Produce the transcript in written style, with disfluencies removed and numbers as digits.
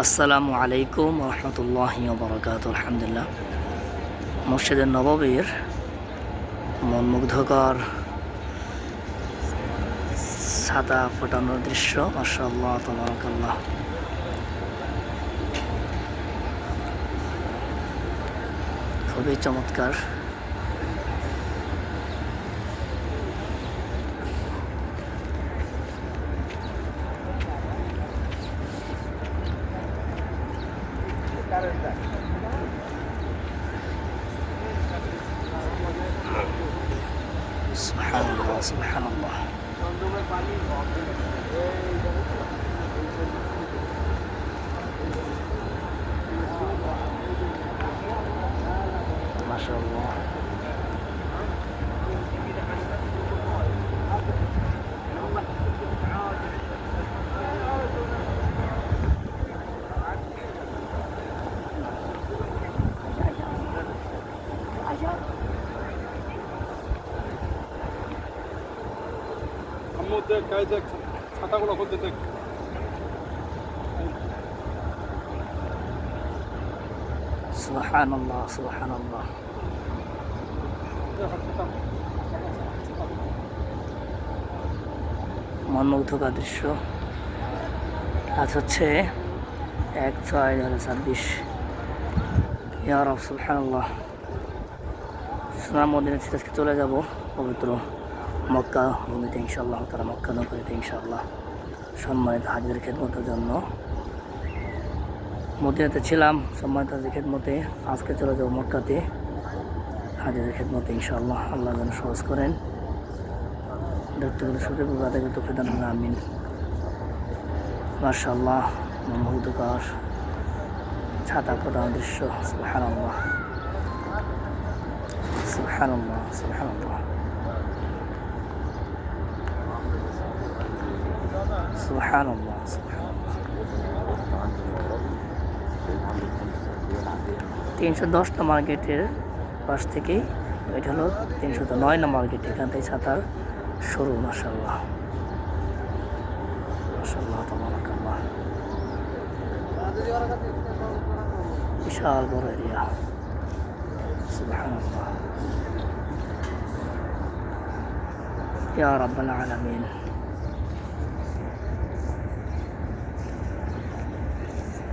আসসালামু আলাইকুম রহমতুল্লাহি ওবরাকাতুহু। আলহামদুলিল্লাহ, মসজিদে নববীর মনমুগ্ধকর ছাতা ফোটানোর দৃশ্য, মাশাআল্লাহ তাবারাকাল্লাহ। খুবই চমৎকার। সুবহানাল্লাহ সুবহানাল্লাহ। মাশাআল্লাহ। ছাতাগুলো খুলতে দেখ। সুবহানাল্লাহ সুবহানাল্লাহ। মনমুগ্ধকর দৃশ্য। আজ হচ্ছে 1/6/2026। ইয়া রাব সুবহানাল্লাহ। সোনার মদিনা থেকে আজকে চলে যাব পবিত্র মক্কা ভূমিতে ইনশাআল্লাহ তাআলা, মক্কা নগরীতে ইনশাআল্লাহ সম্মানিত হাজিদের খেদমতের জন্য। মদিনাতে ছিলাম সম্মানিত হাজির খেদমতে, আজকে চলে যাব মক্কাতে হাজিদের খেদমতে ইনশাআল্লাহ। আল্লাহ যেন সহজ করেন, দেখতে গেলে সুখে আদায় করতে ফেদান, আমিন। মাশাআল্লাহ, মনমুগ্ধকর ছাতা ফোটানোর দৃশ্য। সুবহানাল্লাহ সুবহানাল্লাহ সুবহানাল্লাহ সুবহানাল্লাহ সুবহানাল্লাহ। 310 নম্বর গেটের পাশ থেকেই, এটা হলো 309 নম্বর গেট, এখান থেকে ছাতার শুরু। মাশাআল্লাহ মাশাআল্লাহ তাবারাকাল্লাহ। বিশাল বড় এরিয়া। সুবহানাল্লাহ ইয়া রাব্বাল আলামিন।